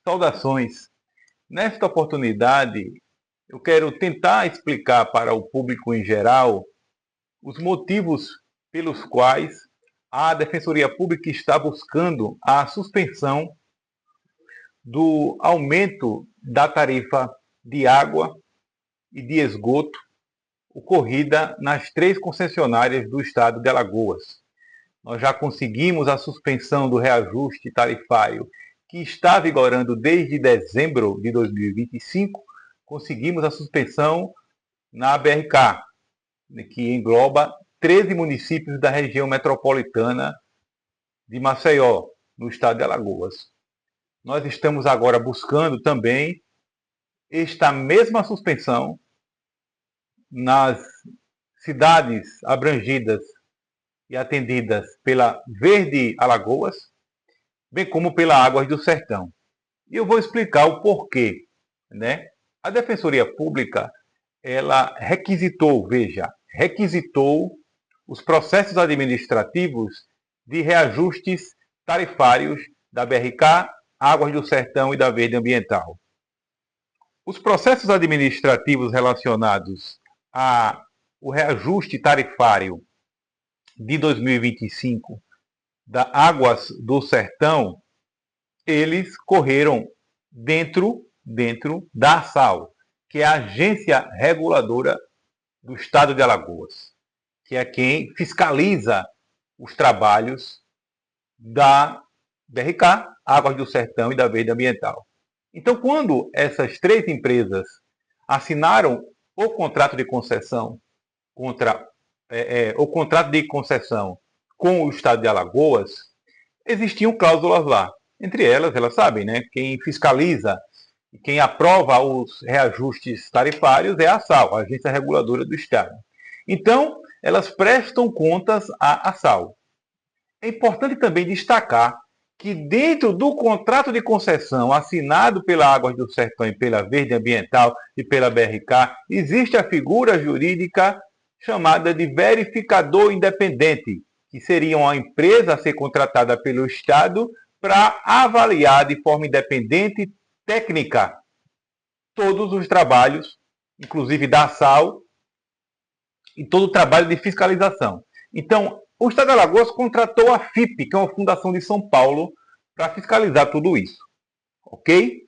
Saudações! Nesta oportunidade, eu quero tentar explicar para o público em geral os motivos pelos quais a Defensoria Pública está buscando a suspensão do aumento da tarifa de água e de esgoto ocorrida nas 3 concessionárias do estado de Alagoas. Nós já conseguimos a suspensão do reajuste tarifário que está vigorando desde dezembro de 2025, conseguimos a suspensão na BRK, que engloba 13 municípios da região metropolitana de Maceió, no estado de Alagoas. Nós estamos agora buscando também esta mesma suspensão nas cidades abrangidas e atendidas pela Verde Alagoas, bem como pela Águas do Sertão. E eu vou explicar o porquê, né? A Defensoria Pública, ela requisitou os processos administrativos de reajustes tarifários da BRK, Águas do Sertão e da Verde Ambiental. Os processos administrativos relacionados ao reajuste tarifário de 2025 da Águas do Sertão, eles correram dentro da ASAL, que é a Agência Reguladora do Estado de Alagoas, que é quem fiscaliza os trabalhos da BRK, Águas do Sertão e da Verde Ambiental. Então, quando essas 3 empresas assinaram o contrato de concessão com o estado de Alagoas, existiam cláusulas lá. Entre elas sabem, né? Quem fiscaliza e quem aprova os reajustes tarifários é a ASAL, a Agência Reguladora do Estado. Então, elas prestam contas à ASAL. É importante também destacar que dentro do contrato de concessão assinado pela Águas do Sertão e pela Verde Ambiental e pela BRK, existe a figura jurídica chamada de verificador independente, que seria uma empresa a ser contratada pelo Estado para avaliar de forma independente e técnica todos os trabalhos, inclusive da ASAL, e todo o trabalho de fiscalização. Então, o Estado de Alagoas contratou a FIP, que é uma fundação de São Paulo, para fiscalizar tudo isso. Ok?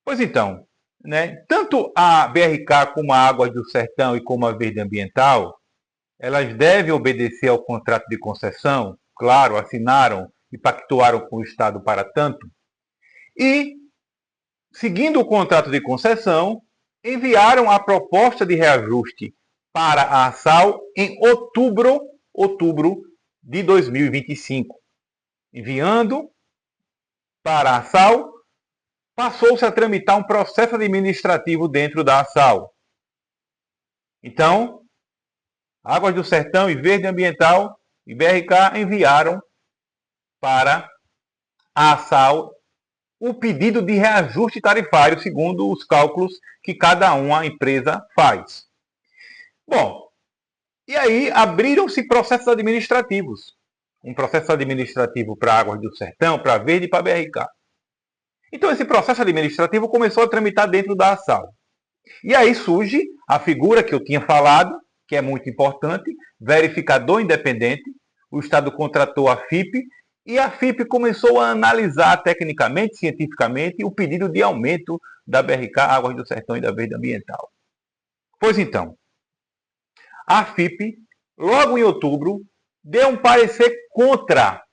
Pois então, né, tanto a BRK como a Águas do Sertão e como a Verde Ambiental, elas devem obedecer ao contrato de concessão, claro, assinaram e pactuaram com o Estado para tanto, e, seguindo o contrato de concessão, enviaram a proposta de reajuste para a ASAL em outubro de 2025. Enviando para a ASAL, passou-se a tramitar um processo administrativo dentro da ASAL. Então, Águas do Sertão e Verde Ambiental e BRK enviaram para a ASAL o pedido de reajuste tarifário, segundo os cálculos que cada uma empresa faz. Bom, e aí abriram-se processos administrativos. Um processo administrativo para Águas do Sertão, para a Verde e para a BRK. Então esse processo administrativo começou a tramitar dentro da ASAL. E aí surge a figura que eu tinha falado, que é muito importante, verificador independente. O Estado contratou a FIP e a FIP começou a analisar tecnicamente, cientificamente, o pedido de aumento da BRK, Águas do Sertão e da Verde Ambiental. Pois então, a FIP, logo em outubro, deu um parecer contra,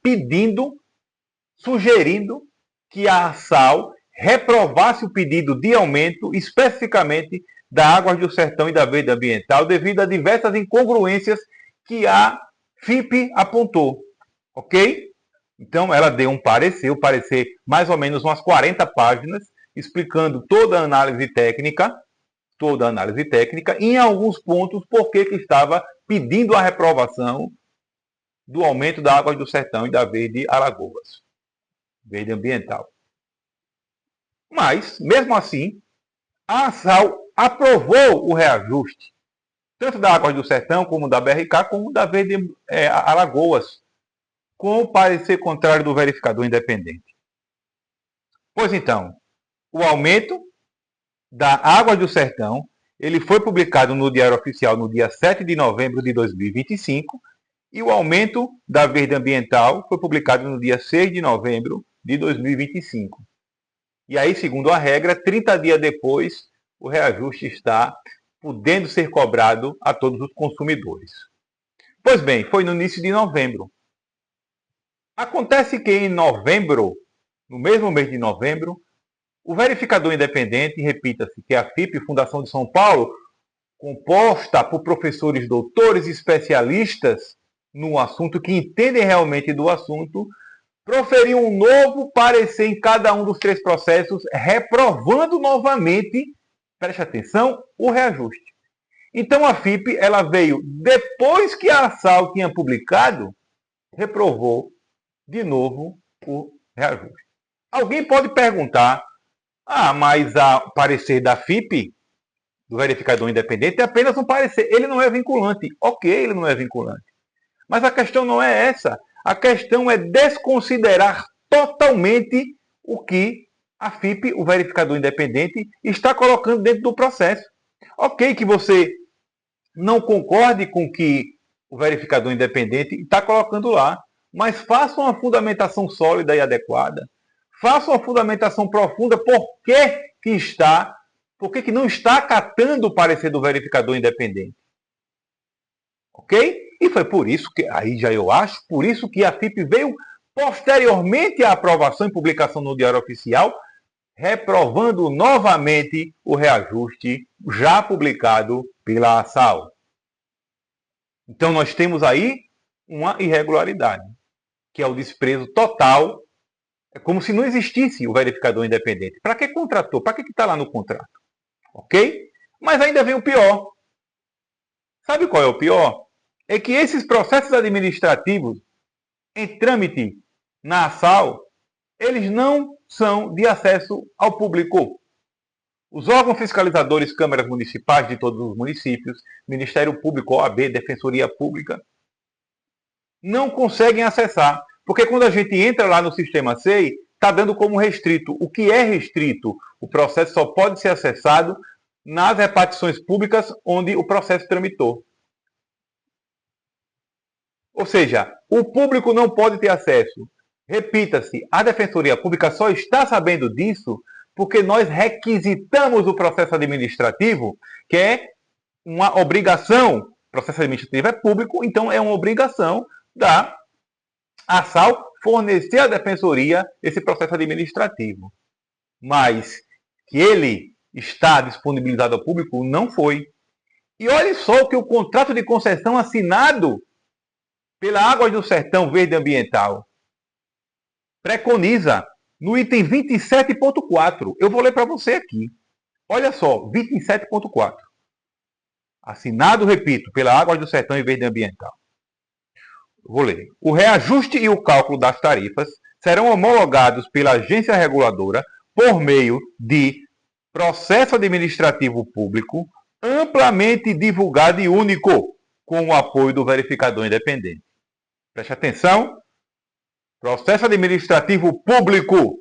sugerindo que a ASAL reprovasse o pedido de aumento, especificamente da Águas do Sertão e da Verde Ambiental, devido a diversas incongruências que a FIP apontou. Ok? Então, ela deu um parecer mais ou menos umas 40 páginas, explicando toda a análise técnica, e em alguns pontos por que estava pedindo a reprovação do aumento da Águas do Sertão e da Verde Alagoas, Verde Ambiental. Mas, mesmo assim, a ASAL aprovou o reajuste, tanto da Águas do Sertão, como da BRK, como da Verde Alagoas, com o parecer contrário do verificador independente. Pois então, o aumento da Águas do Sertão, ele foi publicado no Diário Oficial no dia 7 de novembro de 2025 e o aumento da Verde Ambiental foi publicado no dia 6 de novembro de 2025. E aí, segundo a regra, 30 dias depois, o reajuste está podendo ser cobrado a todos os consumidores. Pois bem, foi no início de novembro. Acontece que em novembro, no mesmo mês de novembro, o verificador independente, repita-se, que é a FIP, Fundação de São Paulo, composta por professores, doutores e especialistas no assunto, que entendem realmente do assunto, proferiu um novo parecer em cada um dos 3 processos, reprovando novamente, preste atenção, o reajuste. Então a FIP, ela veio, depois que a ASAL tinha publicado, reprovou de novo o reajuste. Alguém pode perguntar, mas o parecer da FIP, do verificador independente, é apenas um parecer. Ele não é vinculante. Ok, ele não é vinculante. Mas a questão não é essa. A questão é desconsiderar totalmente o que a FIP, o verificador independente, está colocando dentro do processo. Ok que você não concorde com o que o verificador independente está colocando lá, mas faça uma fundamentação sólida e adequada. Faça uma fundamentação profunda por que não está acatando o parecer do verificador independente. Ok? E foi por isso que, aí já eu acho, por isso que a FIP veio posteriormente à aprovação e publicação no Diário Oficial, reprovando novamente o reajuste já publicado pela ASAL. Então nós temos aí uma irregularidade, que é o desprezo total. É como se não existisse o verificador independente. Para que contratou? Para que está lá no contrato? Ok? Mas ainda vem o pior. Sabe qual é o pior? É que esses processos administrativos em trâmite na ASAL, eles não são de acesso ao público. Os órgãos fiscalizadores, câmaras municipais de todos os municípios, Ministério Público, OAB, Defensoria Pública, não conseguem acessar. Porque quando a gente entra lá no sistema SEI, está dando como restrito. O que é restrito? O processo só pode ser acessado nas repartições públicas onde o processo tramitou. Ou seja, o público não pode ter acesso. Repita-se, a Defensoria Pública só está sabendo disso porque nós requisitamos o processo administrativo, que é uma obrigação. O processo administrativo é público, então é uma obrigação da ASAL fornecer à Defensoria esse processo administrativo. Mas que ele está disponibilizado ao público, não foi. E olhe só o que o contrato de concessão assinado pela Águas do Sertão Verde Ambiental preconiza no item 27.4. Eu vou ler para você aqui. Olha só, 27.4. Assinado, repito, pela Águas do Sertão e Verde Ambiental. Vou ler. O reajuste e o cálculo das tarifas serão homologados pela agência reguladora por meio de processo administrativo público amplamente divulgado e único, com o apoio do verificador independente. Preste atenção. Processo administrativo público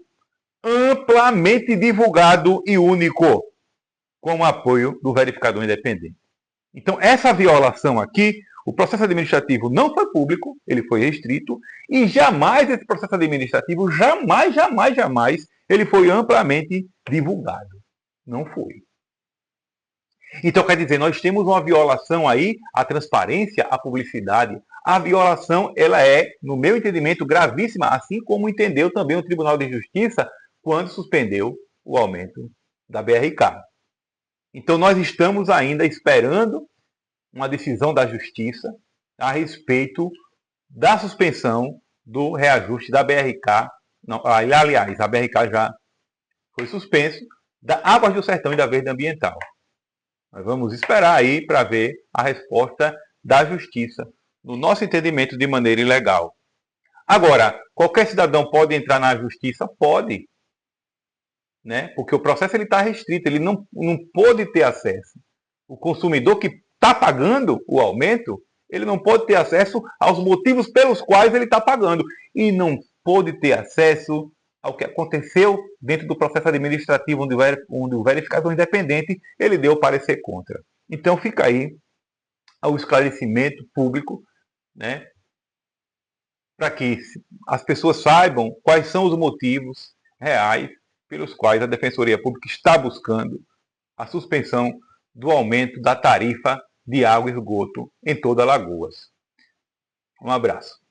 amplamente divulgado e único, com o apoio do verificador independente. Então, essa violação aqui, o processo administrativo não foi público, ele foi restrito, e jamais esse processo administrativo, jamais, ele foi amplamente divulgado. Não foi. Então, quer dizer, nós temos uma violação aí à transparência, à publicidade. A violação, ela é, no meu entendimento, gravíssima, assim como entendeu também o Tribunal de Justiça quando suspendeu o aumento da BRK. Então, nós estamos ainda esperando uma decisão da Justiça a respeito da suspensão do reajuste da BRK. Não, aliás, a BRK já foi suspenso, da Águas do Sertão e da Verde Ambiental. Nós vamos esperar aí para ver a resposta da Justiça, no nosso entendimento, de maneira ilegal. Agora, qualquer cidadão pode entrar na Justiça? Pode. Né? Porque o processo está restrito, ele não pode ter acesso. O consumidor que está pagando o aumento, ele não pode ter acesso aos motivos pelos quais ele está pagando. E não pode ter acesso ao que aconteceu dentro do processo administrativo, onde o verificador independente ele deu o parecer contra. Então fica aí o esclarecimento público, né, para que as pessoas saibam quais são os motivos reais pelos quais a Defensoria Pública está buscando a suspensão do aumento da tarifa de água e esgoto em toda Alagoas. Um abraço.